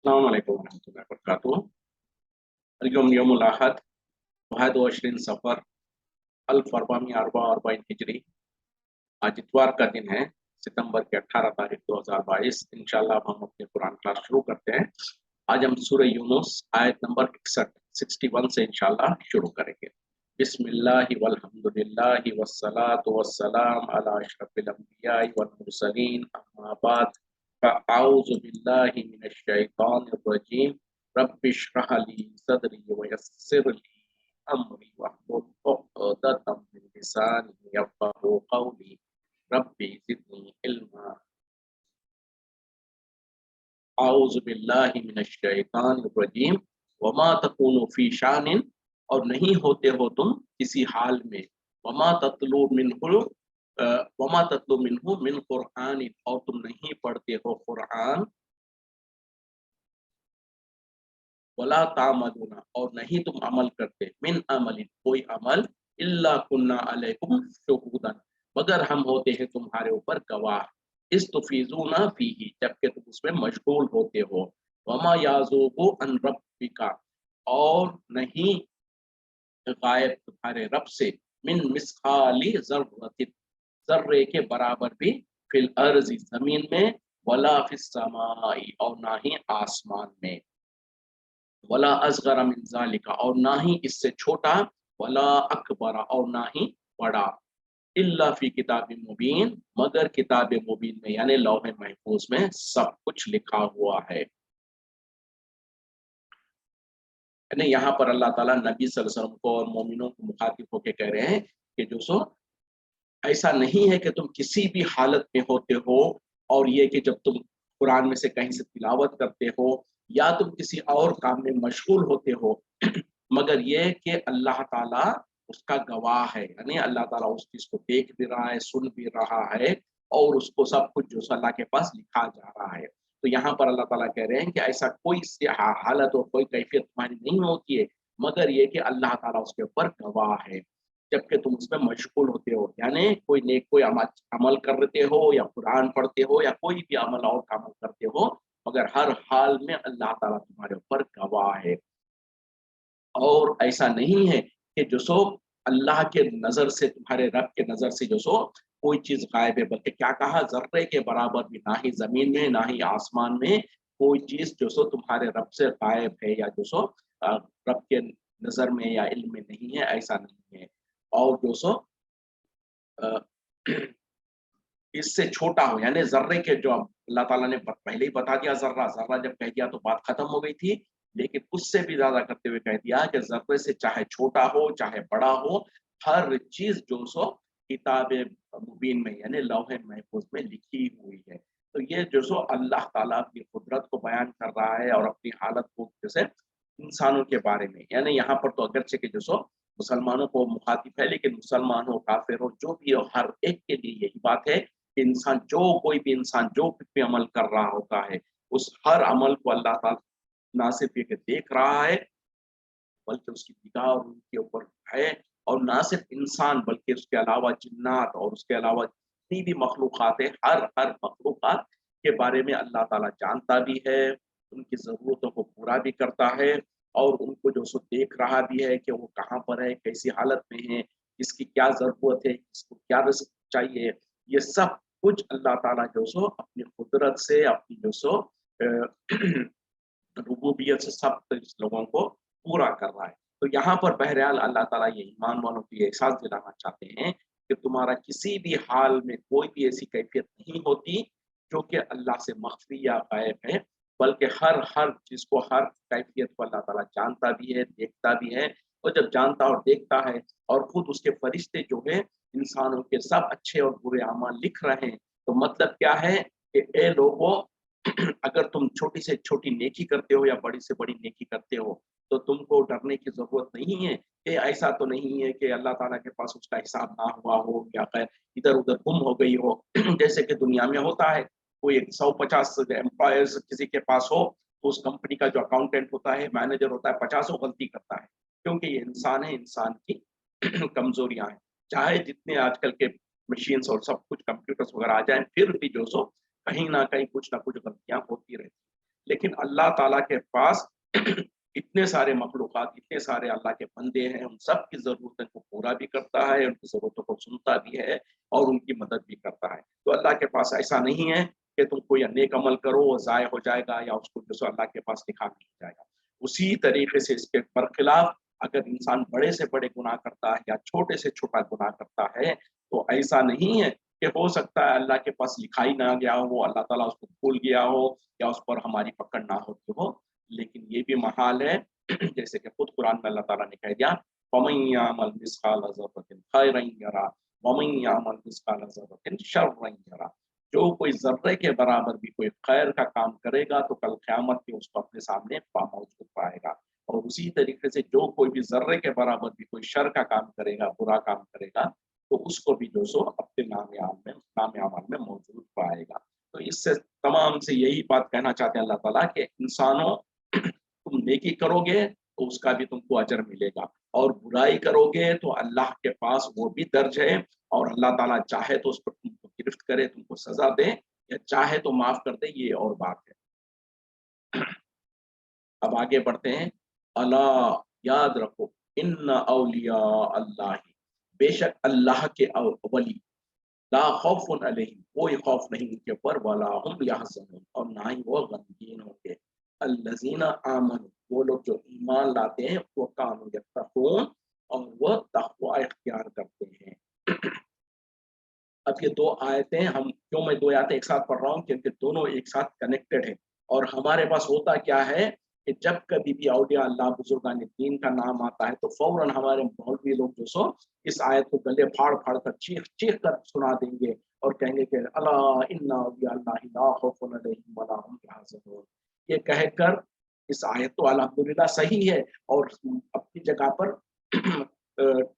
السلام علیکم ورحمۃ اللہ وبرکاتہ۔ اليوم یوم الاحد 21 سفر 1444 ہجری۔ آج اتوار کا دن ہے، ستمبر کے 18 تاریخ 2022۔ انشاءاللہ اب ہم اپنے قرآن کلاس شروع کرتے ہیں۔ آج ہم سورہ یونس آیت نمبر 61 سے انشاءاللہ شروع کریں گے۔ بسم اللہ والحمد للہ والصلاة والسلام علی اشرف الانبیاء والمرسلین، اما بعد فاعوذ باللہ من الشیطان الرجیم، رب اشرح لی صدری ویسر لی امری واحلل عقدۃ من لسانی یفقهوا قولی ربی زدنی علما۔ اعوذ باللہ من الشیطان الرجیم، وما تکون فی شان، اور نہیں ہوتے ہو تم کسی حال میں، وما تتلو منہ وما تتلو منہ من قرآن، اور تم نہیں پڑھتے ہو قرآن، ولا تعملون، اور نہیں تم عمل کرتے، من عمل، کوئی عمل، الا کنا علیکم شہودا، مگر ہم ہوتے ہیں تمہارے اوپر گواہ، استفیضون فیہ، جبکہ تم اس میں مشغول ہوتے ہو، وما یعزوب عن ربک، اور نہیں غائب تمہارے رب سے، من مثقال ذرۃ، ذرے کے برابر بھی، فی الارض، زمین میں، ولا فی السماء، اور نہ ہی آسمان میں، ولا اصغر من ذالک، اور نہ ہی اس سے چھوٹا، ولا اکبر، اور نہ ہی بڑا، الا فی کتاب مبین، مگر کتاب مبین میں یعنی لوح محفوظ میں سب کچھ لکھا ہوا ہے۔ یعنی یہاں پر اللہ تعالیٰ نبی صلی اللہ علیہ وسلم کو اور مومنوں کو مخاطب ہو کے کہہ رہے ہیں کہ جو سو ایسا نہیں ہے کہ تم کسی بھی حالت میں ہوتے ہو، اور یہ کہ جب تم قرآن میں سے کہیں سے تلاوت کرتے ہو یا تم کسی اور کام میں مشغول ہوتے ہو، مگر یہ کہ اللہ تعالیٰ اس کا گواہ ہے، یعنی اللہ تعالیٰ اس چیز کو دیکھ بھی رہا ہے، سن بھی رہا ہے، اور اس کو سب کچھ جو اللہ کے پاس لکھا جا رہا ہے۔ تو یہاں پر اللہ تعالیٰ کہہ رہے ہیں کہ ایسا کوئی حالت اور کوئی کیفیت تمہاری نہیں ہوتی ہے، مگر یہ کہ اللہ تعالیٰ اس کے اوپر گواہ ہے، جبکہ تم اس میں مشغول ہوتے ہو، یعنی کوئی نیک کوئی عمل کرتے ہو یا قرآن پڑھتے ہو یا کوئی بھی عمل اور کا عمل کرتے ہو، مگر ہر حال میں اللہ تعالیٰ تمہارے اوپر گواہ ہے۔ اور ایسا نہیں ہے کہ جو سو اللہ کے نظر سے، تمہارے رب کے نظر سے جو سو کوئی چیز غائب ہے، بلکہ کیا کہا، ذرے کے برابر بھی، نہ ہی زمین میں نہ ہی آسمان میں کوئی چیز جو سو تمہارے رب سے غائب ہے، یا جو سو رب کے نظر میں یا علم میں نہیں ہے، ایسا نہیں ہے۔ اور جو سو اس سے چھوٹا ہو، یعنی ذرے کے، جو اللہ تعالیٰ نے پہلے ہی بتا دیا، ذرہ ذرہ جب کہہ دیا تو بات ختم ہو گئی تھی، لیکن اس سے بھی زیادہ کرتے ہوئے کہہ دیا کہ ذرے سے چاہے چھوٹا ہو چاہے بڑا ہو، ہر چیز جو سو کتاب مبین میں یعنی لوح محفوظ میں لکھی ہوئی ہے۔ تو یہ جو سو اللہ تعالیٰ کی قدرت کو بیان کر رہا ہے، اور اپنی حالت کو جیسے انسانوں کے بارے میں، یعنی یہاں پر تو اگرچہ کہ جو سو مسلمانوں کو مخاطب ہے، لیکن مسلمان ہو کافر ہو جو بھی ہو، ہر ایک کے لیے یہی بات ہے کہ انسان کوئی بھی انسان جو بھی عمل کر رہا ہوتا ہے، اس ہر عمل کو اللہ تعالیٰ نہ صرف یہ کہ دیکھ رہا ہے، بلکہ اس کی نگاہ اور ان کے اوپر ہے، اور نہ صرف انسان بلکہ اس کے علاوہ جنات اور اس کے علاوہ جتنی بھی مخلوقات ہیں، ہر مخلوقات کے بارے میں اللہ تعالیٰ جانتا بھی ہے، ان کی ضرورتوں کو پورا بھی کرتا ہے، اور ان کو جو سو دیکھ رہا بھی ہے کہ وہ کہاں پر ہے، کیسی حالت میں ہے، کس کی کیا ضرورت ہے، کس کو کیا رزق چاہیے، یہ سب کچھ اللہ تعالیٰ جو سو اپنی قدرت سے، اپنی جو سو ربوبیت سے سب لوگوں کو پورا کر رہا ہے۔ تو یہاں پر بہرحال اللہ تعالیٰ یہ ایمان والوں کو یہ احساس دلانا چاہتے ہیں کہ تمہارا کسی بھی حال میں کوئی بھی ایسی کیفیت نہیں ہوتی جو کہ اللہ سے مخفی یا غائب ہے، بلکہ ہر چیز کو، ہر کیفیت کو اللہ تعالیٰ جانتا بھی ہے، دیکھتا بھی ہے، اور جب جانتا اور دیکھتا ہے، اور خود اس کے فرشتے جو ہیں انسانوں کے سب اچھے اور برے اعمال لکھ رہے ہیں، تو مطلب کیا ہے کہ اے لوگوں، اگر تم چھوٹی سے چھوٹی نیکی کرتے ہو یا بڑی سے بڑی نیکی کرتے ہو، تو تم کو ڈرنے کی ضرورت نہیں ہے کہ ایسا تو نہیں ہے کہ اللہ تعالیٰ کے پاس اس کا حساب نہ ہوا ہو، یا ادھر ادھر گم ہو گئی ہو، جیسے کہ دنیا میں ہوتا ہے، کوئی 150 امپلائرز کسی کے پاس ہو، تو اس کمپنی کا جو اکاؤنٹنٹ ہوتا ہے، مینیجر ہوتا ہے، 50 غلطی کرتا ہے، کیونکہ یہ انسان ہے، انسان کی کمزوریاں ہیں، چاہے جتنے آج کل کے مشینز اور سب کچھ کمپیوٹرز وغیرہ آ جائیں، پھر بھی جو سو کہیں نہ کہیں کچھ نہ کچھ غلطیاں ہوتی رہتی۔ لیکن اللہ تعالیٰ کے پاس اتنے سارے مخلوقات، اتنے سارے اللہ کے بندے ہیں، ان سب کی ضرورتوں کو پورا بھی کرتا ہے، ان کی ضرورتوں کو سنتا بھی ہے اور ان کی مدد بھی کرتا ہے۔ تو اللہ کے پاس ایسا نہیں ہے کہ تم کوئی نیک عمل کرو وہ ضائع ہو جائے گا یا اس کو جو سو اللہ کے پاس لکھا نہیں جائے گا۔ اسی طریقے سے اس کے برخلاف اگر انسان بڑے سے بڑے گناہ کرتا ہے یا چھوٹے سے چھوٹا گناہ کرتا ہے تو ایسا نہیں ہے کہ ہو سکتا ہے اللہ کے پاس لکھا ہی نہ گیا ہو، اللہ تعالیٰ اس کو بھول گیا ہو یا اس پر ہماری پکڑ نہ ہوتی ہو، لیکن یہ بھی محال ہے جیسے کہ خود قرآن میں اللہ تعالیٰ نے کہہ دیا وَمَن يَعْمَلْ مِثْقَالَ ذَرَّةٍ خَيْرًا يَرَهُ وَمَن يَعْمَلْ مِثْقَالَ ذَرَّةٍ شَرًّا يَرَهُ۔ جو کوئی ذرے کے برابر بھی کوئی خیر کا کام کرے گا تو کل قیامت میں اس کو اپنے سامنے موجود پائے گا، اور اسی طریقے سے جو کوئی بھی ذرے کے برابر بھی کوئی شر کا کام کرے گا، برا کام کرے گا، تو اس کو بھی جو سو اپنے نام اعمال میں موجود پائے گا۔ تو اس سے تمام سے یہی بات کہنا چاہتے ہیں اللہ تعالیٰ کہ انسانوں تم نیکی کرو گے تو اس کا بھی تم کو اجر ملے گا، اور برائی کرو گے تو اللہ کے پاس وہ بھی درج ہے، اور اللہ تعالیٰ چاہے تو اس پر تم کو گرفت کرے، تم کو سزا دے، یا چاہے تو معاف کر دے، یہ اور بات ہے۔ اب آگے بڑھتے ہیں۔ اللہ، یاد رکھو، ان اولیاء اللہ، بے شک اللہ کے ولی، لا خوف علیہم، کوئی خوف نہیں ان کے اوپر، ولا هم یحزنون، اور نہ ہی وہ غمگین ہوں گے، الذین آمنوا، وہ لوگ جو ایمان لاتے ہیں، وہ کانوا یتقون، اور وہ تقوی اختیار کرتے ہیں۔ اب یہ دو آیتیں کیوں میں دو آیتیں ایک ساتھ پڑھ رہا ہوں کیونکہ دونوں ایک ساتھ کنیکٹڈ ہیں، اور ہمارے پاس ہوتا کیا ہے کہ جب کبھی بھی اولیاء اللہ بزرگان دین کا نام آتا ہے تو فوراً ہمارے مولوی لوگ جو سو اس آیت کو گلے پھاڑ پھاڑ کر چیخ چیخ کر سنا دیں گے اور کہیں گے کہ اللہ ان اولیاء اللہ لا خوف علیہم ولا هم یحزنون، یہ کہہ کر اس آیت تو الحمدللہ صحیح ہے اور اپنی جگہ پر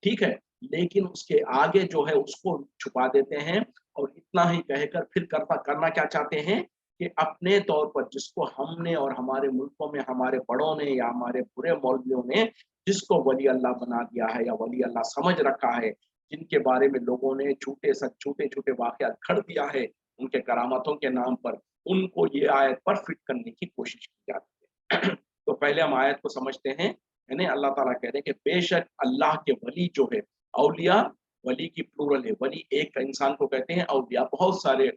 ٹھیک ہے، لیکن اس کے آگے جو ہے اس کو چھپا دیتے ہیں، اور اتنا ہی کہہ کر پھر کرنا کیا چاہتے ہیں کہ اپنے طور پر جس کو ہم نے اور ہمارے ملکوں میں ہمارے بڑوں نے یا ہمارے برے مولویوں نے جس کو ولی اللہ بنا دیا ہے یا ولی اللہ سمجھ رکھا ہے، جن کے بارے میں لوگوں نے چھوٹے چھوٹے واقعات گھڑ دیا ہے ان کے کرامتوں کے نام پر، ان کو یہ آیت پر فٹ کرنے کی کوشش کی جاتی ہے۔ تو پہلے ہم آیت کو سمجھتے ہیں، یعنی اللہ تعالیٰ کہہ رہے ہیں کہ بے شک اللہ کے ولی جو ہے، اولیاء ولی کی پلورل ہے، ولی ایک انسان کو کہتے ہیں، اولیاء بہت سارے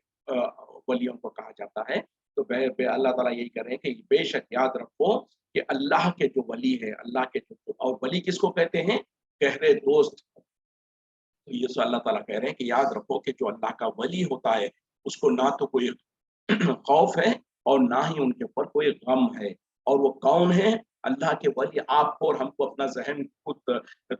ولیوں کو کہا جاتا ہے۔ تو اللہ تعالیٰ یہی کہہ رہے ہیں کہ بے شک یاد رکھو کہ اللہ کے جو ولی ہے، اللہ کے جو، اور ولی کس کو کہتے ہیں؟ گہرے دوست۔ تو یہ سو اللہ تعالیٰ کہہ رہے ہیں کہ یاد رکھو کہ جو اللہ کا ولی ہوتا ہے اس کو نہ تو کوئی خوف ہے اور نہ ہی ان کے اوپر کوئی غم ہے، اور وہ کون ہے؟ اللہ کے ولی۔ آپ کو اور ہم کو اپنا ذہن خود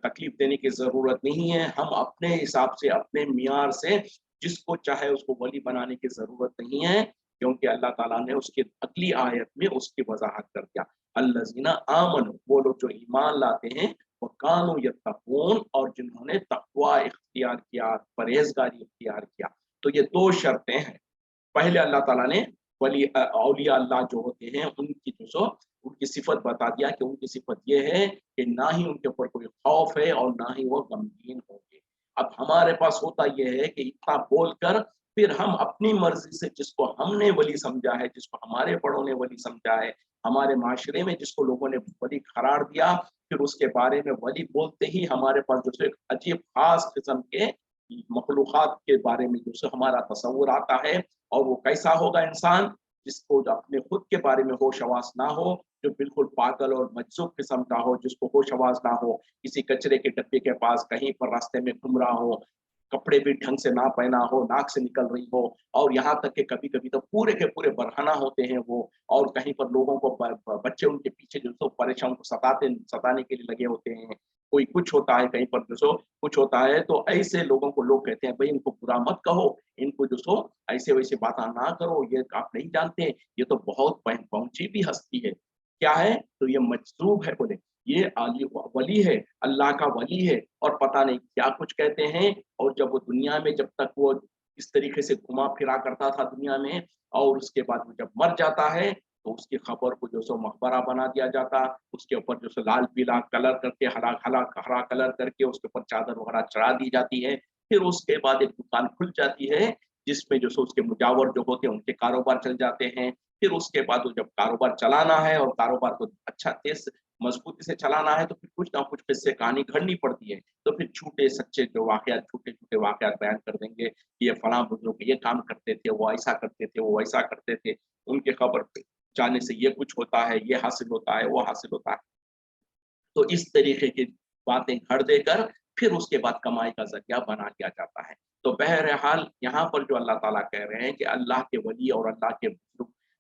تکلیف دینے کی ضرورت نہیں ہے، ہم اپنے حساب سے اپنے معیار سے جس کو چاہے اس کو ولی بنانے کی ضرورت نہیں ہے، کیونکہ اللہ تعالیٰ نے اس کی اگلی آیت میں اس کی وضاحت کر دیا، الذین آمنوا، وہ لوگ جو ایمان لاتے ہیں، وہ کانوا یتقون، اور جنہوں نے تقوی اختیار کیا، پرہیزگاری اختیار کیا۔ تو یہ دو شرطیں ہیں۔ پہلے اللہ تعالیٰ نے ولی اولیاء اللہ جو ہوتے ہیں ان کی جو سو ان کی صفت بتا دیا کہ ان کی صفت یہ ہے کہ نہ ہی ان کے اوپر کوئی خوف ہے اور نہ ہی وہ غمگین ہوں گے۔ اب ہمارے پاس ہوتا یہ ہے کہ اتنا بول کر پھر ہم اپنی مرضی سے جس کو ہم نے ولی سمجھا ہے، جس کو ہمارے بڑوں نے ولی سمجھا ہے، ہمارے معاشرے میں جس کو لوگوں نے ولی قرار دیا، پھر اس کے بارے میں ولی بولتے ہی ہمارے پاس جو سو ایک عجیب خاص قسم کے مخلوقات کے بارے میں جو سو ہمارا تصور آتا ہے، اور وہ کیسا ہوگا انسان جس کو اپنے خود کے بارے میں ہوش حواس نہ ہو، جو بالکل پاگل اور مجذوب قسم کا ہو، جس کو ہوش حواس نہ ہو، کسی کچرے کے ڈبے کے پاس کہیں پر راستے میں گھوم رہا ہو، کپڑے بھی ڈھنگ سے نہ پہنا ہو، ناک سے نکل رہی ہو، اور یہاں تک کہ کبھی کبھی تو پورے کے پورے برہنہ ہوتے ہیں وہ، اور کہیں پر لوگوں کو بچے ان کے پیچھے جو سو پریشان کو ستانے کے لیے لگے ہوتے ہیں، کوئی کچھ ہوتا ہے، کہیں پر جو سو کچھ ہوتا ہے، تو ایسے لوگوں کو لوگ کہتے ہیں بھائی ان کو برا مت کہو، ان کو جو سو ایسے ویسے باتیں نہ کرو، یہ آپ نہیں جانتے یہ تو بہت پہنچی بھی ہستی ہے۔ کیا ہے؟ تو یہ مجذوب ہے، بولے یہ ولی ہے، اللہ کا ولی ہے، اور پتہ نہیں کیا کچھ کہتے ہیں، اور جب وہ دنیا میں جب تک وہ اس طریقے سے گھما پھرا کرتا تھا دنیا میں، اور اس کے بعد وہ جب مر جاتا ہے تو اس کی خبر کو جو سو مقبرہ بنا دیا جاتا، اس کے اوپر جو سو لال پیلا کلر کر کے ہرا کلر کر کے اس کے اوپر چادر وغیرہ چڑھا دی جاتی ہے، پھر اس کے بعد ایک دکان کھل جاتی ہے जिसमें जो सो उसके मुजावर जो होते हैं उनके कारोबार चल जाते हैं। फिर उसके बाद वो जब कारोबार चलाना है और कारोबार को अच्छा तेज मजबूती से चलाना है तो फिर कुछ ना कुछ किस्से कहानी घड़नी पड़ती है। तो फिर छूटे सच्चे जो वाकयात छोटे-छोटे वाकयात बयान कर देंगे कि ये फलाँ बुजुर्ग ये काम करते थे, वो ऐसा करते थे, वो वैसा करते थे, उनके खबर जाने से ये कुछ होता है, ये हासिल होता है, वो हासिल होता है। तो इस तरीके की बातें घर देकर फिर उसके बाद कमाई का ज़रिया बना दिया जाता है। तो बहरहाल यहाँ पर जो अल्लाह ताला कह रहे हैं कि अल्लाह के वली और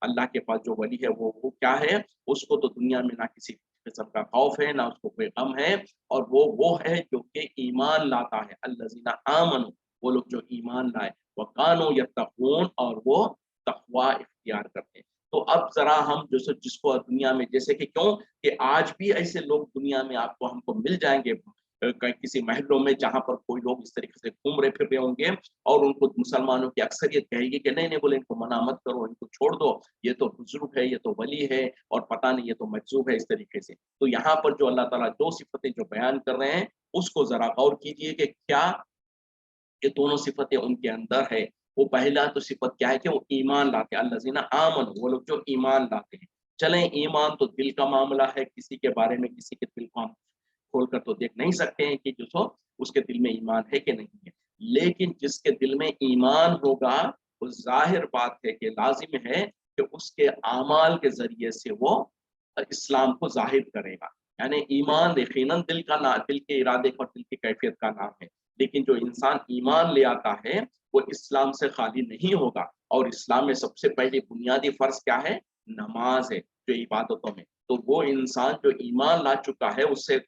अल्लाह के पास जो वली है वो क्या है? उसको तो दुनिया में ना किसी किस्म का खौफ है, ना उसको कोई गम है और वो है जो कि ईमान लाता है। अल्लज़ीना आमनू, वो लोग जो ईमान लाए, व कानू यत्तकून, और वो तक़वा इख्तियार करते हैं। तो अब ज़रा हम जो सो जिसको दुनिया में जैसे कि क्यों कि आज भी ऐसे लोग दुनिया में आपको हमको मिल जाएँगे कहीं किसी महल्लों में जहाँ पर कोई लोग इस तरीके से घूम रहे फिर रहे होंगे और उनको मुसलमानों की अक्सरियत कहेगी कि नहीं, नहीं बोले इनको मना मत करो, इनको छोड़ दो, ये तो बुज़ुर्ग है, ये तो वली है और पता नहीं ये तो मजज़ूब है इस तरीके से। तो यहाँ पर जो अल्लाह ताला 2 सिफ़तें जो बयान कर रहे हैं, उसको ज़रा गौर कीजिए कि क्या ये दोनों सिफ़तें उनके अंदर है। वो पहला तो सिफ़त क्या है कि वो ईमान लाते हैं, अल्लज़ीना आमनू, वो लोग जो ईमान लाते हैं। चलें ईमान तो दिल का मामला है, किसी के बारे में किसी के दिल को हम खोल कर तो देख नहीं सकते हैं कि जो सो उसके दिल में ईमान है कि नहीं है। लेकिन जिसके दिल में ईमान होगा, वो ज़ाहिर बात है कि लाज़िम है कि उसके आमाल के ज़रिए से वो इस्लाम को ज़ाहिर करेगा। यानी ईमान यकीनन दिल के इरादे और दिल की कैफ़ियत का नाम है। लेकिन जो इंसान ईमान ले आता है, वो इस्लाम से खाली नहीं होगा और इस्लाम में सबसे पहले बुनियादी फ़र्ज़ क्या है? नमाज़ है, जो इबादतों में। तो वो इंसान जो ईमान ला चुका है, उससे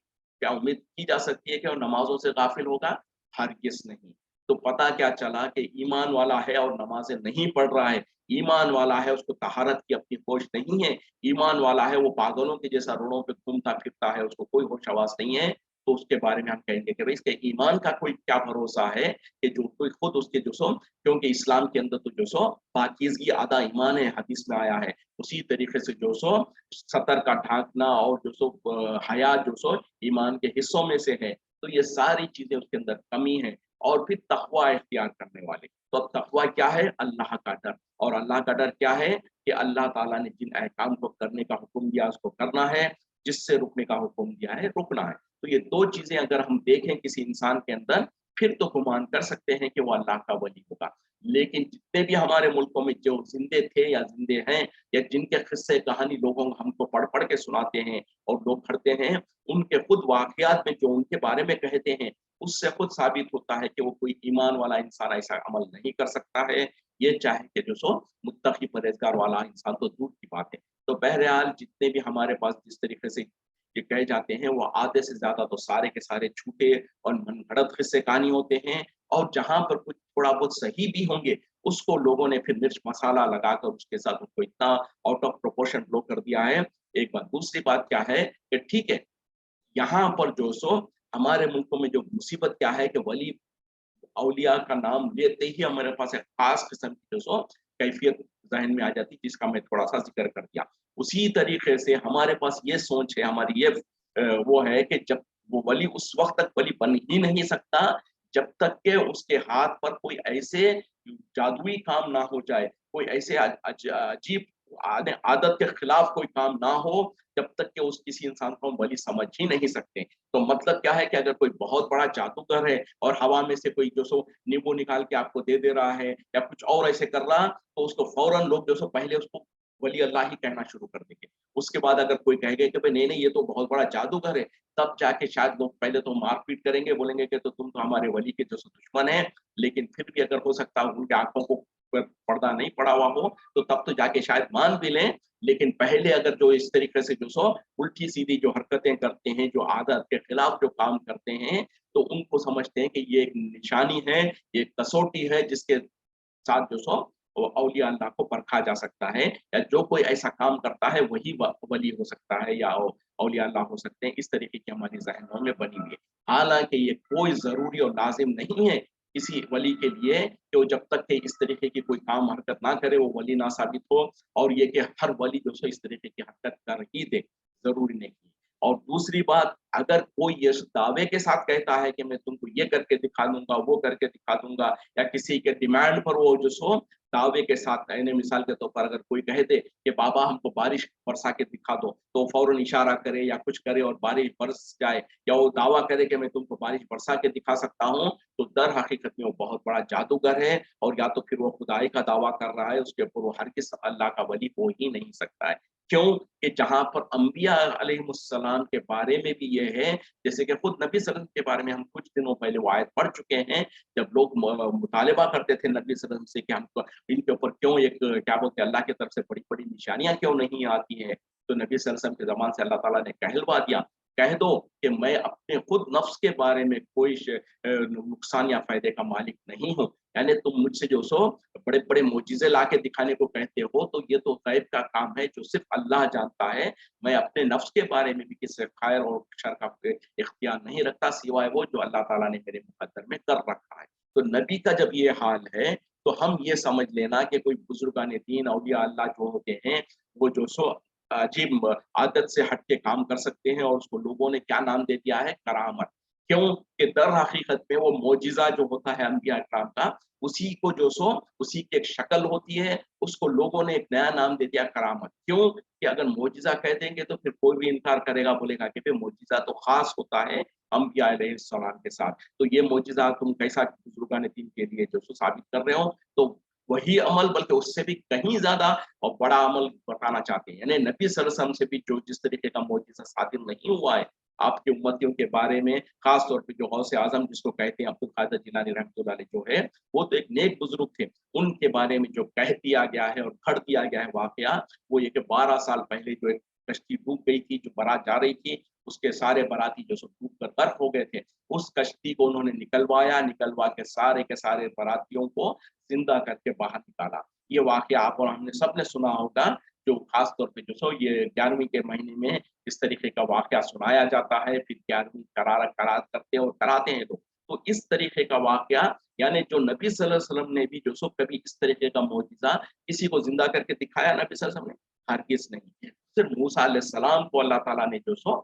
क्या उम्मीद की जा सकती है कि वो नमाज़ों से गाफ़िल होगा? हरगिज़ नहीं। तो पता क्या चला कि ईमान वाला है और नमाज़ें नहीं पढ़ रहा है, ईमान वाला है उसको तहारत की अपनी होश नहीं है, ईमान वाला है वो पागलों के जैसा रोडों पे घूमता-फिरता है, उसको कोई होश-हवास नहीं है, तो उसके बारे में हम कहेंगे कि भई इसके ईमान का कोई क्या भरोसा है कि जो कोई खुद उसके जो सो क्योंकि इस्लाम के अंदर तो जो सो पाकीज़गी आधा ईमान है, हदीस में आया है। उसी तरीके से जो सो सतर का ढाँकना और जो सो हया जो सो ईमान के हिस्सों में से है। तो ये सारी चीज़ें उसके अंदर कमी है और फिर तक़वा इख्तियार करने वाले। तो अब तक़वा क्या है? अल्लाह का डर, और अल्लाह का डर क्या है कि अल्लाह ताला ने जिन अहकाम को करने का हुक्म दिया उसको करना है, जिससे रुकने का हुक्म दिया है रुकना है। तो ये 2 चीज़ें अगर हम देखें किसी इंसान के अंदर, फिर तो गुमान कर सकते हैं कि वो अल्लाह का वली होगा। लेकिन जितने भी हमारे मुल्कों में जो ज़िंदे थे या ज़िंदे हैं या जिनके किस्से कहानी लोगों हमको पढ़-पढ़ के सुनाते हैं और लोग पढ़ते हैं, उनके खुद वाक़यात में जो उनके बारे में कहते हैं, उससे खुद साबित होता है कि वो कोई ईमान वाला इंसान ऐसा अमल नहीं कर सकता है। ये चाहे कि जो सो मुत्तकी परहेज़गार वाला इंसान तो दूर की बात है। तो बहरहाल जितने भी हमारे पास जिस तरीके से ये कहे जाते हैं, वो आधे से ज़्यादा तो सारे के सारे झूठे और मनगढ़ंत किस्से कहानी होते हैं और जहाँ पर कुछ थोड़ा बहुत सही भी होंगे, उसको लोगों ने फिर मिर्च मसाला लगाकर उसके साथ उसको इतना आउट ऑफ प्रोपोर्शन लो कर दिया है। एक बात, दूसरी बात क्या है कि ठीक है, यहाँ पर जो सो हमारे मुल्कों में जो मुसीबत क्या है कि वली औलिया का नाम लेते ही हमारे पास एक खास किस्म की जो सो कैफियत ज़हन में आ जाती है, जिसका मैं थोड़ा-सा ज़िक्र कर दिया। उसी तरीके से हमारे पास ये सोच है, हमारी ये वो है कि जब वो वली उस वक़्त तक वली बन ही नहीं सकता, जब तक के उसके हाथ पर कोई ऐसे जादुई काम ना हो जाए, कोई ऐसे अजीब आदत के खिलाफ कोई काम ना हो, जब तक कि उस किसी इंसान को हम वली समझ ही नहीं सकते। तो मतलब क्या है कि अगर कोई बहुत बड़ा जादूगर है और हवा में से कोई जो सो नींबू निकाल के आपको दे दे रहा है या कुछ और ऐसे कर रहा, तो उसको फ़ौरन लोग जो सो पहले उसको वली अल्लाह ही कहना शुरू कर देंगे। उसके बाद अगर कोई कहेगा कि भई नहीं-नहीं ये तो बहुत बड़ा जादूगर है, तब जाके शायद लोग पहले तो मार-पीट करेंगे, बोलेंगे कि तो तुम तो हमारे वली के जो सो दुश्मन हैं। लेकिन फिर भी अगर हो सकता है उनकी आँखों को पर्दा नहीं पड़ा हुआ हो, तो तब तो जाके शायद मान भी लें। लेकिन पहले अगर जो इस तरीके से जो सो उल्टी-सीधी जो हरकतें करते हैं, जो आदत के खिलाफ जो काम करते हैं, तो उनको समझते हैं कि ये एक निशानी है, ये कसौटी है जिसके साथ जो सो वो औलिया अल्लाह को परखा जा सकता है या जो कोई ऐसा काम करता है वही वली हो सकता है या औलिया अल्लाह हो सकते हैं। इस तरीके की हमारी ज़हनों में बनी हुई है। हालाँकि ये कोई ज़रूरी और लाज़िम नहीं है किसी वली के लिए कि वो जब तक कि इस तरीके की कोई काम हरकत ना करे वो वली ना साबित हो, और ये कि हर वली जो सो इस तरीके की हरकत कर ही दे, ज़रूरी नहीं है। और दूसरी बात, अगर कोई ये दावे के साथ कहता है कि मैं तुमको ये करके दिखा दूंगा, वो करके दिखा दूंगा, या किसी के डिमांड पर वो जो सो दावे के साथ, यानी मिसाल के तौर पर अगर कोई कहे दे कि बाबा हमको बारिश बरसा के दिखा दो, तो फौरन इशारा करे या कुछ करे और बारिश बरस जाए, या वो दावा करे कि मैं तुमको बारिश बरसा के दिखा सकता हूँ, तो दर हकीकत में वो बहुत बड़ा जादूगर है, और या तो फिर वो खुदाई का दावा कर रहा है, उसके ऊपर वो हरगिज़ अल्लाह का वली हो ही नहीं सकता है। क्यों? कि जहाँ पर अंबिया अलैहिमुस्सलाम के बारे में भी ये है, जैसे कि खुद नबी सल्लल्लाहु अलैहि वसल्लम के बारे में हम कुछ दिनों पहले वो आयत पढ़ चुके हैं, जब लोग मुतालिबा करते थे नबी सल्लल्लाहु अलैहि वसल्लम से कि हमको इनके ऊपर क्यों एक क्या बोलते हैं अल्लाह की तरफ से बड़ी-बड़ी निशानियाँ क्यों नहीं आती हैं? तो नबी सल्लल्लाहु अलैहि वसल्लम के ज़माने से अल्लाह ताला ने कहलवा दिया, कह दो कि मैं अपने खुद नफ्स के बारे में कोई नुकसान या फ़ायदे का मालिक नहीं हूँ। यानी तुम मुझसे जो सो बड़े-बड़े मोजिज़े ला के दिखाने को कहते हो, तो ये तो गैब का काम है जो सिर्फ़ अल्लाह जानता है। मैं अपने नफ्स के बारे में भी किसी ख़ैर और शर का इख्तियार नहीं रखता, सिवाय वो जो अल्लाह ताला ने मेरे मुक़द्दर में कर रखा है। तो नबी का जब ये हाल है, तो हम ये समझ लेना कि कोई बुज़ुर्गान दीन, औलिया अल्लाह जो होते हैं, वो जो सो अजीब आदत से हट के काम कर सकते हैं, और उसको लोगों ने क्या नाम दे दिया है? करामत। क्यों? कि दर हकीकत में वो मोजिज़ा जो होता है अंबिया इकराम का, उसी को जो सो उसी की एक शक्ल होती है, उसको लोगों ने एक नया नाम दे दिया करामत। क्यों? कि अगर मोजिज़ा कह देंगे तो फिर कोई भी इनकार करेगा, बोलेगा कि भई मोजिज़ा तो ख़ास होता है अंबिया अलैहिस्सलाम के साथ। तो ये मोजिज़ा तुम कैसा बुज़ुर्गान दीन के लिए जो सो साबित कर रहे हो? तो वही अमल, बल्कि उससे भी कहीं ज़्यादा और बड़ा अमल बताना चाहते हैं। यानी नबी सल्लल्लाहु अलैहि वसल्लम से भी जो जिस तरीके का मोजिज़ा सादिर नहीं हुआ है, आपके उम्मतियों के बारे में, ख़ास तौर पे जो गौसे आज़म जिसको कहते हैं अब्दुल क़ादिर जिलानी रहमतुल्लाह अलैह जो है, वो तो एक नेक बुज़ुर्ग थे। उनके बारे में जो कह दिया गया है और घड़ दिया गया है वाक़या, वो ये कि 12 साल पहले जो एक कश्ती डूब गई थी, जो बारात जा रही थी, उसके सारे बाराती जो सो डूब कर गर्क हो गए थे। उस कश्ती को उन्होंने निकलवाया, निकलवा के सारे बारातियों को ज़िंदा करके बाहर निकाला। ये वाक़या आप और हमने सबने सुना होगा, जो ख़ास तौर पे जो सो ये 11वीं के महीने में इस तरीके का वाक़या सुनाया जाता है, फिर 11वीं करार करते हैं और कराते हैं लोग। तो इस तरीके का वाक़या, यानी जो नबी सल्लल्लाहु अलैहि वसल्लम ने भी जो सो कभी इस तरीके का मौजिज़ा किसी को ज़िंदा करके दिखाया नबी सल्लल्लाहु अलैहि वसल्लम ने? हरगिज़ नहीं। सिर्फ़ मूसा अलैहि सलाम को अल्लाह ताला ने जो सो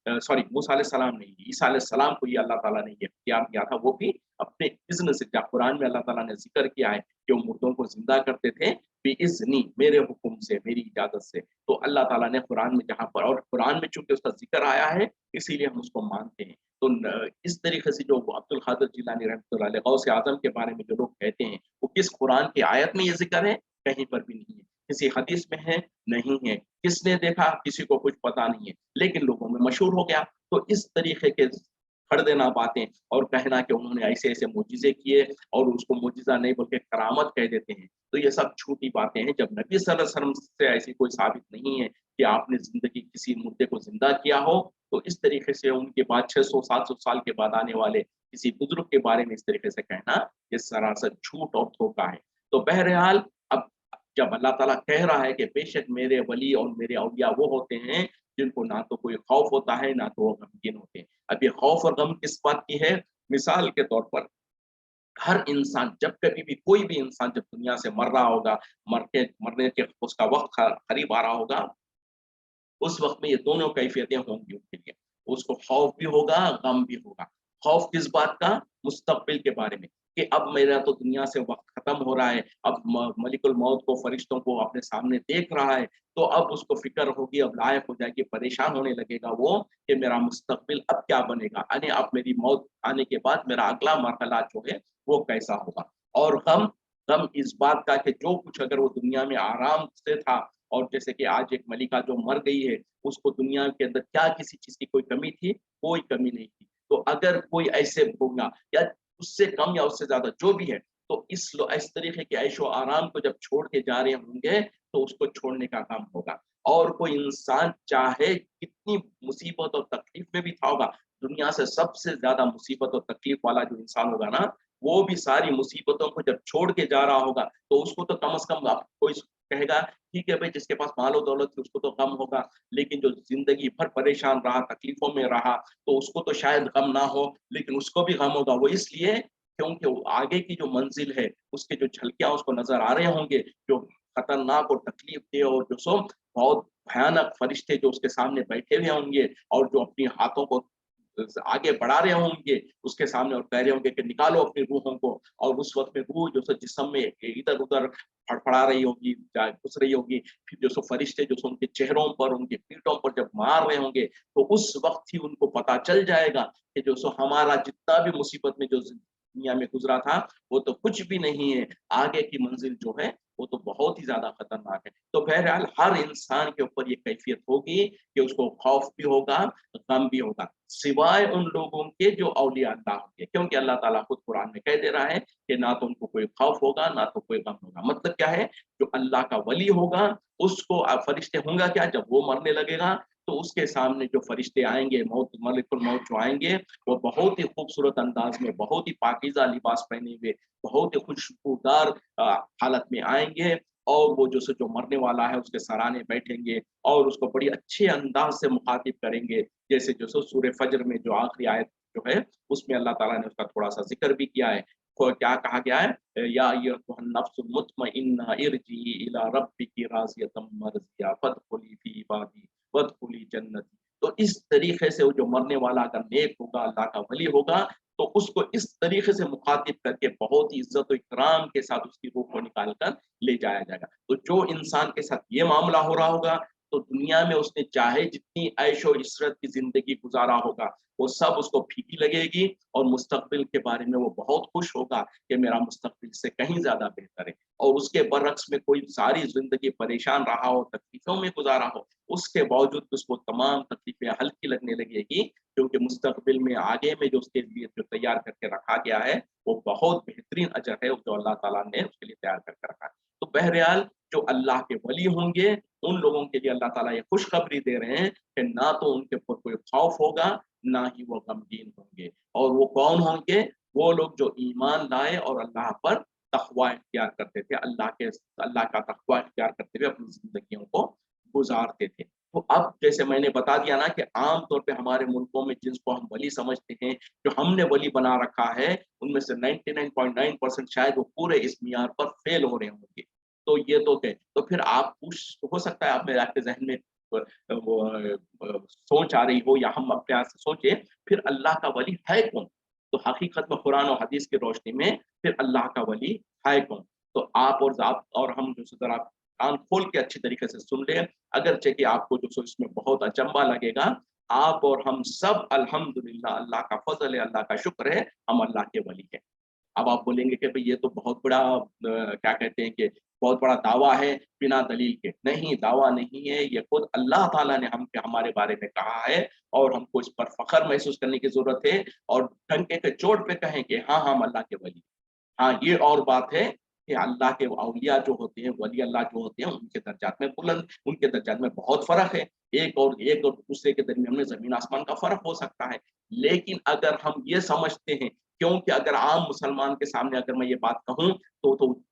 सॉरी मूसा अलैहि सलाम नहीं, ईसा अलैहि सलाम को ये अल्लाह ताला ने ये इख्तियार दिया था, वो भी अपने इज़्न से। जहाँ कुरान में अल्लाह ताला ने ज़िक्र किया है कि वो मुर्दों को ज़िंदा करते थे बिइज़्नी, मेरे हुक्म से, मेरी इजाज़त से। तो अल्लाह ताला ने कुरान में जहाँ पर, और कुरान में चूँकि उसका ज़िक्र आया है, इसीलिए हम उसको मानते हैं। तो इस तरीके से जो अब्दुल क़ादिर जिलानी रहमतुल्लाह अलैह गौसे आज़म के बारे में जो लोग कहते हैं, वो किस कुरान की आयत में ये ज़िक्र है? कहीं पर भी नहीं है। किसी हदीस में है? नहीं है। किसने देखा? किसी को कुछ पता नहीं है, लेकिन लोगों में मशहूर हो गया। तो इस तरीके के कर देना बातें और कहना कि उन्होंने ऐसे-ऐसे मोजिज़े किए, और उसको मोजिज़ा नहीं बल्कि करामत कह देते हैं। तो ये सब झूठी बातें हैं। जब नबी सल्लल्लाहु अलैहि वसल्लम से ऐसी कोई साबित नहीं है कि आपने ज़िंदगी किसी मुर्दे को ज़िंदा किया हो, तो इस तरीके से उनके बाद 600-700 साल के बाद आने वाले किसी बुज़ुर्ग के बारे में इस तरीके से कहना, ये सरासर झूठ और धोखा है। तो बहरहाल, अब जब अल्लाह ताला कह रहा है कि बेशक मेरे वली और मेरे औलिया वो होते हैं, जिनको ना तो कोई खौफ होता है, ना तो वो गमगीन होते हैं। अब ये खौफ और गम किस बात की है? मिसाल के तौर पर, हर इंसान जब कभी भी, कोई भी इंसान जब दुनिया से मर रहा होगा, मरने के उसका वक़्त करीब आ रहा होगा, उस वक़्त में ये दोनों कैफ़ियतें होंगी उसके लिए। उसको खौफ भी होगा, गम भी होगा। खौफ किस बात का? मुस्तक़बिल के बारे में, कि अब मेरा तो दुनिया से वक़्त ख़त्म हो रहा है, अब मलिकुल मौत को, फ़रिश्तों को अपने सामने देख रहा है, तो अब उसको फ़िक्र होगी, अब लायक हो जाएगी, परेशान होने लगेगा वो कि मेरा मुस्तक़बिल अब क्या बनेगा? यानी अब मेरी मौत आने के बाद मेरा अगला मरहला जो है, वो कैसा होगा? और गम, गम इस बात का कि जो कुछ अगर वो दुनिया में आराम से था, और जैसे कि आज एक मलिका जो मर गई है, उसको दुनिया के अंदर क्या किसी चीज़ की कोई कमी थी? कोई कमी नहीं थी। तो अगर कोई ऐसे होगा, या उससे कम या उससे ज़्यादा जो भी है, तो इस तरीके के ऐशो-आराम को जब छोड़ के जा रहे होंगे, तो उसको छोड़ने का काम होगा। और कोई इंसान चाहे कितनी मुसीबत और तकलीफ में भी था होगा, दुनिया से सबसे ज़्यादा मुसीबत और तकलीफ वाला जो इंसान होगा ना, वो भी सारी मुसीबतों को जब छोड़ के जा रहा होगा, तो उसको तो कम से कम आप कोई कहेगा, ठीक है भाई, जिसके पास माल-ओ-दौलत थी उसको तो गम होगा, लेकिन जो ज़िंदगी भर परेशान रहा, तकलीफ़ों में रहा, तो उसको तो शायद गम ना हो, लेकिन उसको भी गम होगा। वो इसलिए क्योंकि वो आगे की जो मंज़िल है, उसके जो झलकियाँ उसको नज़र आ रहे होंगे, जो खतरनाक और तकलीफ़ देह और जो सो बहुत भयानक फरिश्ते जो उसके सामने बैठे हुए होंगे और जो अपनी हाथों को आगे बढ़ा रहे होंगे उसके सामने और कह रहे होंगे कि निकालो अपनी रूहों को, और उस वक्त में रूह जो सो जिस्म में इधर उधर फड़फड़ा रही होगी, घुस रही होगी। फिर जो सो फरिश्ते जो सो उनके चेहरों पर, उनके पीठों पर जब मार रहे होंगे, तो उस वक्त ही उनको पता चल जाएगा कि जो सो हमारा जितना भी मुसीबत में जो दुनिया में गुजरा था वो तो कुछ भी नहीं है, आगे की मंजिल जो है वो तो बहुत ही ज्यादा खतरनाक है। तो बहरहाल हर इंसान के ऊपर ये कैफियत होगी कि उसको खौफ भी होगा, गम भी होगा, सिवाय उन लोगों के जो औलिया अल्लाह होंगे, क्योंकि अल्लाह ताला खुद कुरान में कह दे रहा है कि ना तो उनको कोई खौफ होगा ना तो कोई गम होगा। मतलब क्या है, जो अल्लाह का वली होगा उसको फरिश्ते होंगे क्या, जब वो मरने लगेगा तो उसके सामने जो फरिश्ते आएंगे, मौत मलिकुल मौत जो आएंगे, वो बहुत ही खूबसूरत अंदाज में, बहुत ही पाकीज़ा लिबास पहने हुए, बहुत ही खुशबूदार हालत में आएंगे, और वो जो मरने वाला है उसके सराहने बैठेंगे और उसको बड़ी अच्छे अंदाज से मुखातिब करेंगे। जैसे जो सो सूरह फज्र में जो आखिरी आयत जो है उसमें अल्लाह ताला ने उसका थोड़ा-सा ज़िक्र भी किया है। को क्या कहा गया है? या अय्युहन नफ्सुल मुतमइन्ना इरजिई इला रब्बिकी राज़ियतम मर्ज़िया फदखुली फी इबादी वदखुली जन्नती। तो इस तरीके से वो जो मरने वाला अगर नेक होगा, अल्लाह का वली होगा, तो उसको इस तरीके से मुखातिब करके बहुत ही इज्जत और इकराम के साथ उसकी रूह को निकाल कर ले जाया जाएगा। तो जो इंसान के साथ ये मामला हो रहा होगा, तो दुनिया में उसने चाहे जितनी ऐशो इशरत की जिंदगी गुजारा होगा, वो सब उसको फीकी लगेगी, और मुस्तकबिल के बारे में वो बहुत खुश होगा कि मेरा मुस्तकबिल से कहीं ज्यादा बेहतर है। और उसके बरक्स में कोई सारी जिंदगी परेशान रहा हो, तकलीफों में गुजारा हो, उसके बावजूद उसको तमाम तकलीफें हल्की लगने लगेगी, क्योंकि मुस्तकबिल में आगे में जो उसके लिए जो तैयार करके रखा गया है वो बहुत बेहतरीन अजर है जो अल्लाह ताला ने उसके लिए तैयार करके रखा है। तो बहरहाल जो अल्लाह के वली होंगे उन लोगों के लिए अल्लाह ताला ये खुशखबरी दे रहे हैं कि ना तो उनके ऊपर कोई खौफ होगा, ना ही वो गमगीन होंगे। और वो कौन होंगे? वो लोग जो ईमान लाए और अल्लाह पर तकवा इख्तियार करते थे, अल्लाह का तकवा इख्तियार करते हुए अपनी जिंदगियों को गुजारते थे। तो अब जैसे मैंने बता दिया ना कि आम तौर पे हमारे मुल्कों में जिसको हम वली समझते हैं, जो हमने वली बना रखा है, उनमें से 99.9% शायद वो पूरे इस मियार पर फेल हो रहे होंगे। तो ये तो है। तो फिर आप पूछ हो सकता है आप में आपके ज़हन में सोच आ रही हो, या हम अपने आप से सोचे, फिर अल्लाह का वली है कौन? तो हकीकत में कुरान और हदीस की रोशनी में फिर अल्लाह का वली है कौन? तो आप और हम जो ज़रा कान खोल के अच्छी तरीके से सुन लें, अगरचे कि आपको जो सो इसमें बहुत अचंभा लगेगा, आप और हम सब अल्हम्दुलिल्लाह अल्लाह का फ़ज़ल है, अल्लाह का शुक्र है, हम अल्लाह के वली हैं। अब आप बोलेंगे कि भई ये तो बहुत बड़ा क्या कहते हैं कि बहुत बड़ा दावा है बिना दलील के। नहीं, दावा नहीं है, ये खुद अल्लाह ताला ने हम पे हमारे बारे में कहा है, और हमको इस पर फ़ख्र महसूस करने की ज़रूरत है, और डंके के चोट पे कहें कि हाँ, हम अल्लाह के वली। हाँ, ये और बात है कि अल्लाह के औलिया जो होते हैं, वली अल्लाह जो होते हैं, उनके दर्जात में उनके दर्जात में बहुत फ़र्क है। एक और दूसरे के दरमियान में ज़मीन आसमान का फ़र्क हो सकता है। लेकिन अगर हम ये समझते हैं, क्योंकि अगर आम मुसलमान के सामने अगर मैं ये बात कहूँ, तो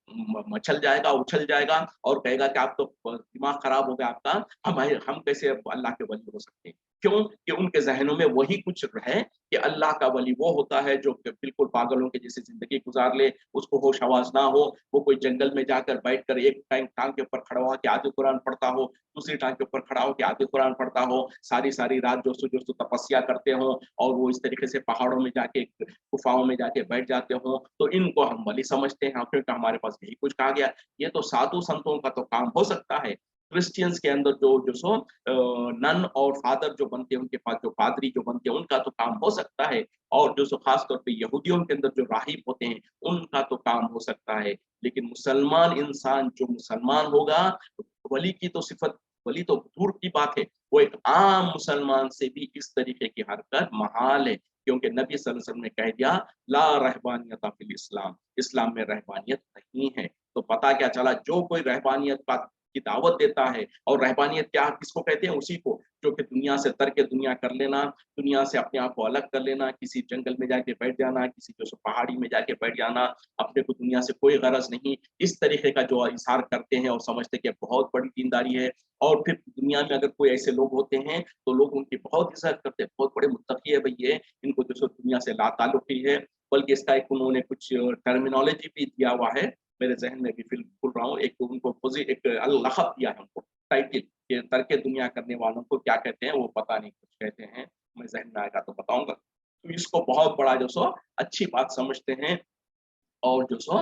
मचल जाएगा, उछल जाएगा और कहेगा कि आप तो दिमाग खराब हो गया आपका, हम कैसे अल्लाह के वली हो सकते हैं? क्यों? कि उनके ज़हनों में वही कुछ है कि अल्लाह का वली वो होता है जो कि बिल्कुल पागलों की जैसी ज़िंदगी गुज़ार ले, उसको होश-हवास ना हो, वो कोई जंगल में जाकर बैठकर एक टाँग के ऊपर खड़ा हो के आधे कुरान पढ़ता हो, दूसरी टाँग के ऊपर खड़ा हो के आधे कुरान पढ़ता हो, सारी-सारी रात जो सो तपस्या करते हों, और वो इस तरीके से पहाड़ों में जाके, गुफ़ाओं में जाके बैठ जाते हों, तो इनको हम वली समझते हैं, क्योंकि हमारे पास यही कुछ कहा गया। ये तो साधु संतों का तो काम हो सकता है। क्रिश्चियंस के अंदर जो जो सो नन और फादर जो बनते हैं, उनके पास जो पादरी जो बनते हैं, उनका तो काम हो सकता है, और जो सो खास तौर पे यहूदियों के अंदर जो राहिब होते हैं, उनका तो काम हो सकता है। लेकिन मुसलमान इंसान जो मुसलमान होगा, वली की तो सिफत, वली तो दूर की बात है, वो एक आम मुसलमान से भी इस तरीके की हरकत महाल है, क्योंकि नबी सल्लल्लाहु अलैहि वसल्लम ने कह दिया, ला रहबानियत फिल इस्लाम, इस्लाम में रहबानियत नहीं है। तो पता क्या चला, जो कोई रहबानियत की दावत देता है, और रहबानियत क्या किसको कहते हैं? उसी को जो कि दुनिया से तर्क दुनिया कर लेना, दुनिया से अपने आप को अलग कर लेना, किसी जंगल में जाके बैठ जाना, किसी जो सो पहाड़ी में जाके बैठ जाना, अपने को दुनिया से कोई गरज नहीं, इस तरीके का जो इज़हार करते हैं और समझते हैं कि बहुत बड़ी दीनदारी है। और फिर दुनिया में अगर कोई ऐसे लोग होते हैं, तो लोग उनकी बहुत इज़्ज़त करते हैं, बहुत बड़े मुत्तकी है भई ये, इनको जो सो दुनिया से ताल्लुक़ी है। बल्कि इसका एक उन्होंने कुछ टर्मिनोलॉजी भी दिया हुआ है, मेरे ज़हन में भी फिल भूल रहा हूँ, एक उनको एक लक़ब दिया है उनको, टाइटल, कि तर्क दुनिया करने वालों को क्या कहते हैं वो पता नहीं, कुछ कहते हैं, मैं ज़हन में आएगा तो बताऊँगा। तो इसको बहुत बड़ा जो सो अच्छी बात समझते हैं और जो सो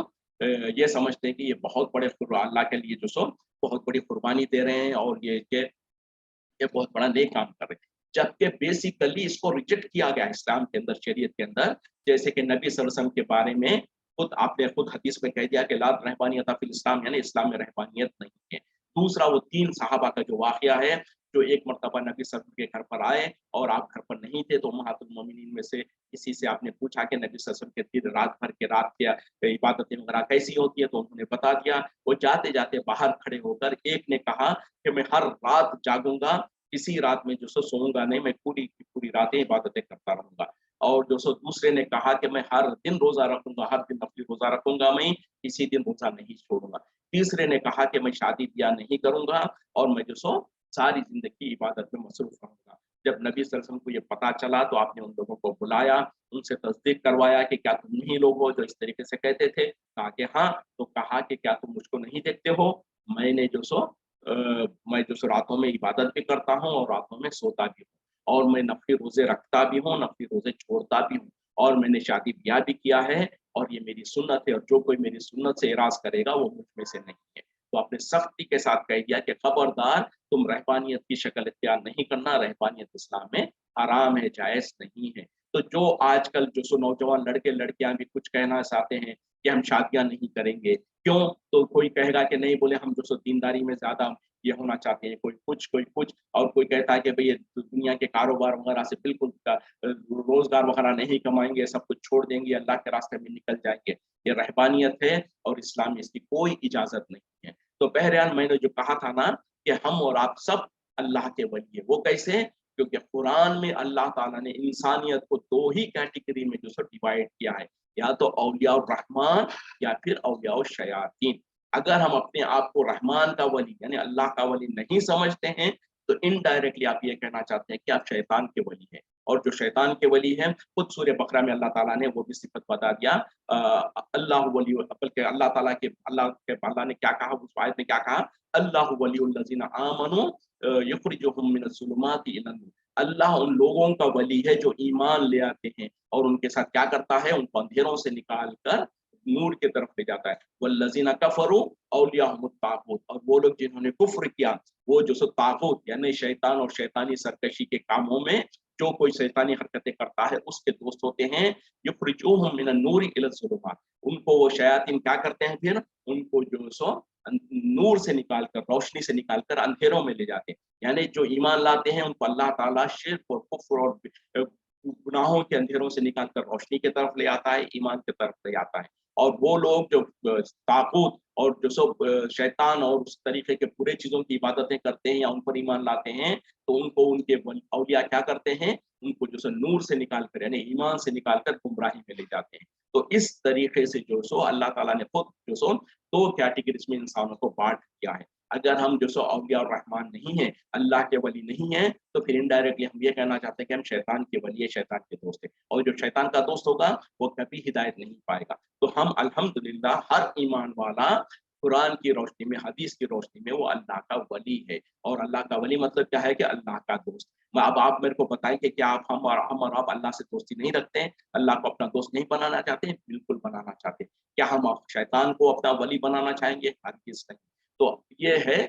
ये समझते हैं कि ये बहुत बड़े अल्लाह के लिए जो सो बहुत बड़ी कुर्बानी दे रहे हैं और ये बहुत बड़ा नेक काम कर रहे हैं। जबकि बेसिकली इसको रिजेक्ट किया गया है इस्लाम के अंदर, शरीयत के अंदर। जैसे कि नबी सल्लल्लाहु अलैहि वसल्लम के बारे में खुद आपने खुद हदीस में कह दिया कि ला रहबानियत फिल इस्लाम, यानी इस्लाम में रहबानियत नहीं है। दूसरा वो 3 सहाबा का जो वाक़या है, जो एक मर्तबा नबी सल्लल्लाहु अलैहि वसल्लम के घर पर आए और आप घर पर नहीं थे, तो उम्महातुल मोमिनीन में से किसी से आपने पूछा कि नबी सल्लल्लाहु अलैहि वसल्लम के दिन रात भर के रात क्या इबादतें वगैरह कैसी होती है? तो उन्होंने बता दिया। वो जाते-जाते बाहर खड़े होकर एक ने कहा कि मैं हर रात जागूँगा, किसी रात में जो सो सोऊँगा नहीं, मैं पूरी की पूरी रातें इबादतें करता रहूँगा। और जो सो दूसरे ने कहा कि मैं हर दिन रोज़ा रखूँगा, हर दिन नफ़ली रोज़ा रखूँगा मैं, किसी दिन रोज़ा नहीं छोड़ूँगा। तीसरे ने कहा कि मैं शादी-ब्याह नहीं करूँगा और मैं जो सो सारी ज़िंदगी इबादत में मसरूफ़ रहूँगा। जब नबी सल्लल्लाहु अलैहि वसल्लम को ये पता चला तो आपने उन लोगों को बुलाया, उनसे तस्दीक करवाया कि क्या तुम ही लोग हो जो इस तरीके से कहते थे? कहा कि हाँ, तो कहा कि क्या तुम मुझको नहीं देखते हो? मैंने जो सो अ, मैं जो सो रातों में इबादत भी करता हूँ और रातों में सोता भी हूँ और मैं नफ़ली रोज़े रखता भी हूँ, नफ़ली रोज़े छोड़ता भी हूँ और मैंने शादी-ब्याह भी किया है और ये मेरी सुन्नत है और जो कोई मेरी सुन्नत से एराज़ करेगा वो मुझ में से नहीं है। तो आपने सख्ती के साथ कह दिया कि खबरदार तुम रहबानियत की शक्ल इख्तियार नहीं करना, रहबानियत इस्लाम में हराम है, जायज़ नहीं है। तो जो आजकल जो सो नौजवान लड़के-लड़कियाँ भी कुछ कहना चाहते हैं कि हम शादियाँ नहीं करेंगे, क्यों? तो कोई कहेगा कि नहीं बोले हम जो सो दीनदारी में ज़्यादा ये होना चाहते हैं, कोई कुछ और कोई कहता है कि भई ये दुनिया के कारोबार वगैरह से बिल्कुल रोज़गार वगैरह नहीं कमाएँगे, सब कुछ छोड़ देंगे, अल्लाह के रास्ते में निकल जाएँगे। ये रहबानियत है और इस्लाम में इसकी कोई इजाज़त नहीं है। तो बहरहाल मैंने जो कहा था ना कि हम और आप सब अल्लाह के वली हैं, वो कैसे? क्योंकि कुरान में अल्लाह ताला ने इंसानियत को 2 ही कैटेगरी में जो सो डिवाइड किया है, या तो औलियाउर रहमान या फिर औलियाउश शयातीन। अगर हम अपने आप को रहमान का वली यानी अल्लाह का वली नहीं समझते हैं, तो इनडायरेक्टली आप ये कहना चाहते हैं कि आप शैतान के वली हैं। और जो शैतान के वली हैं, खुद सूरह बकरा में अल्लाह ताला ने वो भी सिफ़त बता दिया। अल्लाहु वलियुल बल्कि अल्लाह ने क्या कहा उस आयत में क्या कहा? अल्लाहु वलियुल लज़ीना आमनू युखरिजुहुम मिनज़ ज़ुलुमाति इलन नूर। अल्लाह उन लोगों का वली है जो ईमान ले आते हैं और उनके साथ क्या करता है? उनको अंधेरों से निकाल कर नूर की तरफ ले जाता है। वल्लज़ीना कफ़रू औलियाहुमुत तागूत, और वो लोग जिन्होंने कुफ़्र किया, वो जो सो तागूत यानी शैतान और शैतानी सरकशी के कामों में जो कोई शैतानी हरकतें करता है, उसके दोस्त होते हैं। युखरिजूहुम मिनन नूरि इलज़ ज़ुलुमात, उनको वो शयातीन क्या करते हैं फिर? उनको जो सो नूर से निकाल कर, रोशनी से निकाल कर अंधेरों में ले जाते हैं। यानी जो ईमान लाते हैं उनको अल्लाह ताला शिर्क और कुफ्र और गुनाहों के अंधेरों से निकाल कर रोशनी की तरफ ले आता है, ईमान की तरफ ले आता है। और वो लोग जो ताक़ूत और जो सब शैतान और उस तरीके के बुरे चीज़ों की इबादतें करते हैं या उन पर ईमान लाते हैं, तो उनको उनके औलिया क्या करते हैं? उनको जो सो नूर से निकाल कर यानी ईमान से निकाल कर गुमराही में ले जाते हैं। तो इस तरीके से जो सो अल्लाह ताला ने खुद जो सो 2 कैटेगरीज़ में इंसानों को बाँट दिया है। अगर हम जो सो औलिया और रहमान नहीं हैं, अल्लाह के वली नहीं हैं, तो फिर इनडायरेक्टली हम ये कहना चाहते हैं कि हम शैतान के वली हैं, शैतान के दोस्त हैं। और जो शैतान का दोस्त होगा, वो कभी हिदायत नहीं पाएगा। तो हम अल्हम्दुलिल्लाह हर ईमान वाला कुरान की रोशनी में, हदीस की रोशनी में वो अल्लाह का वली है। और अल्लाह का वली मतलब क्या है? कि अल्लाह का दोस्त। अब आप मेरे को बताएँ कि क्या आप हम और आप अल्लाह से दोस्ती नहीं रखते हैं? अल्लाह को अपना दोस्त नहीं बनाना चाहते हैं? बिल्कुल बनाना चाहते हैं। क्या हम शैतान को अपना वली बनाना चाहेंगे? हरगिज़ नहीं। तो ये है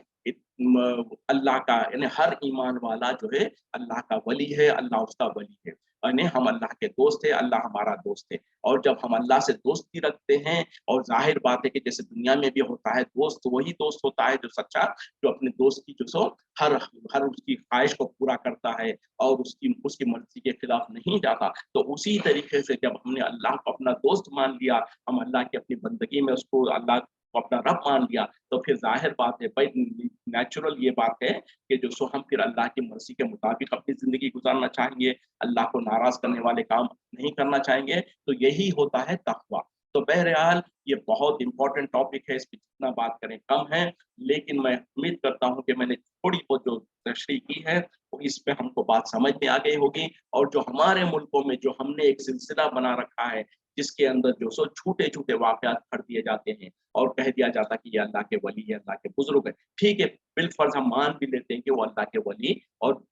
अल्लाह का यानी हर ईमान वाला जो है अल्लाह का वली है, अल्लाह उसका वली है। यानी हम अल्लाह के दोस्त हैं, अल्लाह हमारा दोस्त है। और जब हम अल्लाह से दोस्ती रखते हैं, और ज़ाहिर बात है कि जैसे दुनिया में भी होता है, दोस्त वही दोस्त होता है जो सच्चा, जो अपने दोस्त की जो सो हर हर उसकी ख़्वाहिश को पूरा करता है और उसकी उसकी मर्ज़ी के खिलाफ नहीं जाता। तो उसी तरीके से जब हमने अल्लाह को अपना दोस्त मान लिया, हम अल्लाह की अपनी बंदगी में उसको अल्लाह को अपना रब मान लिया, तो फिर ज़ाहिर बात है भाई, नेचुरल ये बात है कि जो सो हम फिर अल्लाह की मर्ज़ी के मुताबिक अपनी ज़िंदगी गुज़ारना चाहेंगे, अल्लाह को नाराज़ करने वाले काम नहीं करना चाहेंगे, तो यही होता है तक़वा। तो बहरहाल ये बहुत इम्पोर्टेंट टॉपिक है, इस पे जितना बात करें कम है, लेकिन मैं उम्मीद करता हूँ कि मैंने थोड़ी बहुत जो तशरीह की है, वो इस पे हमको बात समझ में आ गई होगी। और जो हमारे मुल्कों में जो हमने एक सिलसिला बना रखा है, जिसके अंदर जो सो छोटे-छोटे वाक़यात भर दिए जाते हैं और कह दिया जाता है कि ये अल्लाह के वली है, अल्लाह के बुज़ुर्ग हैं। ठीक है, बिलफर्ज हम मान भी लेते हैं कि वो अल्लाह के वली और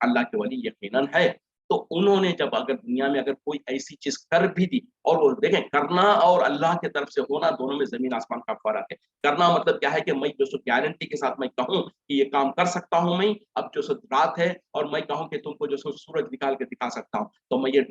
अल्लाह के वली यकीनन है। तो उन्होंने जब अगर दुनिया में अगर कोई ऐसी चीज कर भी दी, और वो देखें करना और अल्लाह की तरफ से होना दोनों में जमीन आसमान का फर्क है। करना मतलब क्या है कि मैं जो सो गारंटी के साथ मैं कहूँ कि ये काम कर सकता हूँ मैं, अब जो सो रात है और मैं कहूँ कि तुमको जो सो सूरज निकाल के दिखा सकता हूँ, तो मैं ये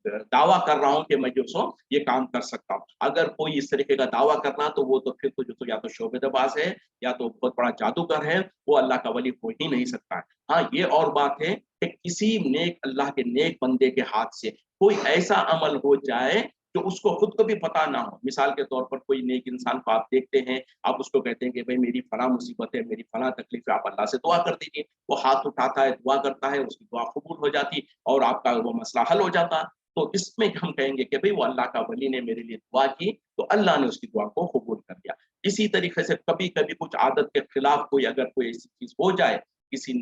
दावा कर रहा हूँ कि मैं जो सो ये काम कर सकता हूँ। अगर कोई इस तरीके का दावा करना तो वो तो फिर तो जो तो या तो शोबेदाबाज है या तो बहुत बड़ा जादूगर है, वो अल्लाह का वली हो ही नहीं सकता है। हाँ, ये और बात है कि किसी नेक अल्लाह के नेक बंदे के हाथ से कोई ऐसा अमल हो जाए जो उसको खुद को भी पता ना हो। मिसाल के तौर पर कोई नेक इंसान को आप देखते हैं, आप उसको कहते हैं कि भाई मेरी फला मुसीबत है, मेरी फला तकलीफ है, आप अल्लाह से दुआ कर दीजिए। वो हाथ उठाता है, दुआ करता है, उसकी दुआ कबूल हो जाती और आपका वो मसला हल हो जाता। तो इसमें हम कहेंगे कि भाई वो अल्लाह का वली ने मेरे लिए दुआ की, तो अल्लाह ने उसकी दुआ को कबूल कर लिया। इसी तरीके से कभी-कभी कुछ आदत के खिलाफ कोई अगर कोई ऐसी चीज़ हो जाए किसी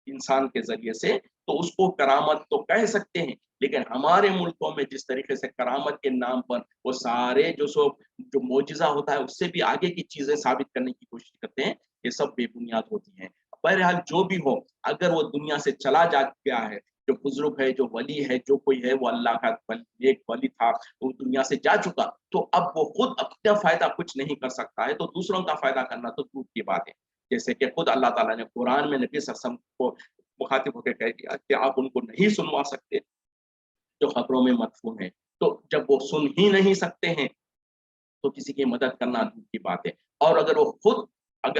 इंसान के ज़रिए से, तो उसको करामत तो कह सकते हैं, लेकिन हमारे मुल्कों में जिस तरीके से करामत के नाम पर वो सारे जो मौजिज़ा होता है, उससे भी आगे की चीज़ें साबित करने की कोशिश करते हैं, ये सब बेबुनियाद होती हैं। बहरहाल जो भी हो, अगर वो दुनिया से चला जा गया है, जो बुज़ुर्ग है, जो वली है, जो कोई है, वो अल्लाह का एक वली था, वो दुनिया से जा चुका, तो अब वो खुद अपना फ़ायदा कुछ नहीं कर सकता है, तो दूसरों का फ़ायदा करना तो दूर की बात है। जैसे कि खुद अल्लाह ताला ने कुरान में नबी सल्लल्लाहु अलैहि वसल्लम को मुखातिब होकर कह दिया कि आप उनको नहीं सुनवा सकते, जो खबरों में मदफ़ून है। तो जब वो सुन ही नहीं सकते हैं, तो किसी की मदद करना दूर की बात है। और अगर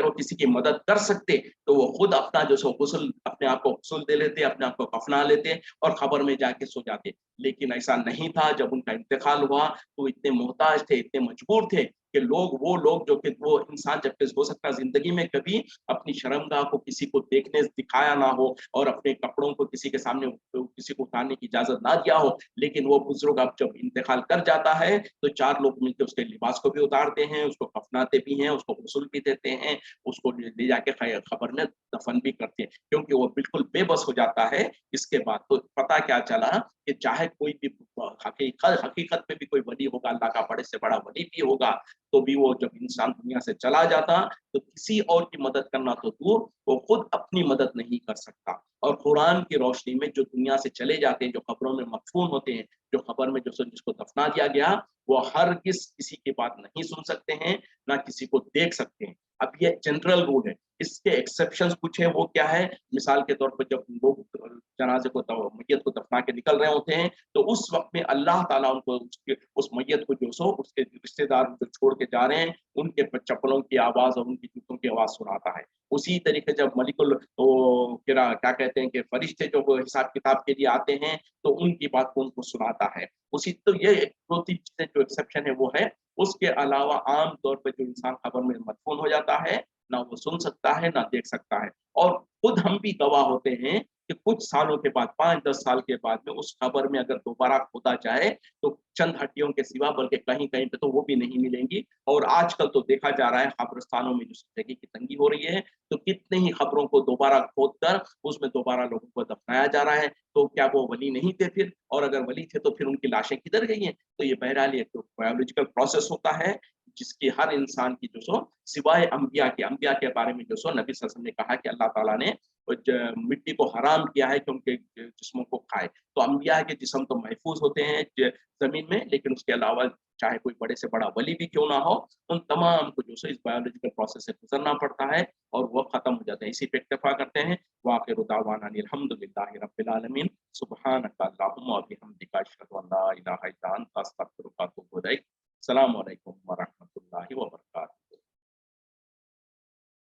वो किसी की मदद कर सकते, तो वो खुद अपना जो सो गुस्ल अपने आप को गुस्ल दे लेते, अपने आप को कफ़ना लेते और ख़बर में जाके सो जाते। लेकिन ऐसा नहीं था, जब उनका इंतकाल हुआ, तो इतने मोहताज थे, इतने मजबूर थे कि वो लोग जो कि वो इंसान जबकि हो सकता है ज़िंदगी में कभी अपनी शर्मगाह को किसी को देखने दिखाया ना हो और अपने कपड़ों को किसी के सामने किसी को उतारने की इजाज़त ना दिया हो, लेकिन वो बुज़ुर्ग अब जब इंतकाल कर जाता है, तो 4 लोग मिलके उसके लिबास को भी उतारते हैं, उसको कफ़नाते भी हैं, उसको गुस्ल भी देते हैं, उसको ले जाके ख़बर में दफ़न भी करते हैं, क्योंकि वो बिल्कुल बेबस हो जाता है। इसके बाद तो पता क्या चला कि चाहे कोई भी हकीकत में भी कोई वली होगा, अल्लाह का बड़े से बड़ा वली भी होगा, तो भी वो जब इंसान दुनिया से चला जाता, तो किसी और की मदद करना तो दूर, वो खुद अपनी मदद नहीं कर सकता। और कुरान की रोशनी में जो दुनिया से चले जाते हैं, जो कब्रों में मदफून होते हैं, जो कब्र में जो जिसको दफना दिया गया, वो हरगिज़ किसी की बात नहीं सुन सकते हैं, ना किसी को देख सकते हैं। अब ये जनरल रूल है, इसके एक्सेप्शंस कुछ है, वो क्या है? मिसाल के तौर पर जब लोग जनाज़े को मैयत को दफना के निकल रहे होते हैं, तो उस वक़्त में अल्लाह ताला उनको उस मैयत को जो सो उसके रिश्तेदार जो छोड़ के जा रहे हैं, उनके चप्पलों की आवाज़ और उनकी जूतों की आवाज़ सुनाता है। उसी तरीके जब मलिकुल क्या कहते हैं कि फरिश्ते जो वो हिसाब-किताब के लिए आते हैं, तो उनकी बात को उनको सुनाता है। उसी तो ये 2-3 चीज़ें जो एक्सेप्शन है वो है। उसके अलावा आम तौर पे जो इंसान खबर में मदफ़ून हो जाता है, ना वो सुन सकता है, ना देख सकता है। और खुद हम भी गवाह होते हैं कि कुछ सालों के बाद 5-10 साल के बाद में उस खबर में अगर दोबारा खोदा जाए, तो चंद हड्डियों के सिवा बल्कि कहीं-कहीं पे तो वो भी नहीं मिलेंगी। और आजकल तो देखा जा रहा है कब्रिस्तानों में जो जगह की तंगी हो रही है, तो कितनी ही खबरों को दोबारा खोद कर उसमें दोबारा लोगों को दफनाया जा रहा है। तो क्या वो वली नहीं थे फिर? और अगर वली थे तो फिर उनकी लाशें किधर गई हैं? तो ये बहरहाल एक तो बायोलॉजिकल प्रोसेस होता है, जिसकी हर इंसान की जो सो सिवाय अंबिया के बारे में जो सो नबी सल्लल्लाहु अलैहि वसल्लम ने कहा कि अल्लाह ताला ने मिट्टी को हराम किया है कि उनके जिस्मों को खाए। तो अंबिया के जिस्म तो महफूज होते हैं ज़मीन में, लेकिन उसके अलावा चाहे कोई बड़े से बड़ा वली भी क्यों ना हो, उन तमाम को जो सो इस बायोलॉजिकल प्रोसेस से गुज़रना पड़ता है और वो ख़त्म हो जाता है। इसी पे इक्तफ़ा करते हैं। व आखिरु दावाना अनिल हम्दुलिल्लाहि रब्बिल आलमीन। सुब्हानक अल्लाहुम्मा व बिहम्दिका अशहदु अन ला इलाहा इल्ला अंता अस्तगफिरुका व अतूबु इलैक। अस्सलामु अलैकुम व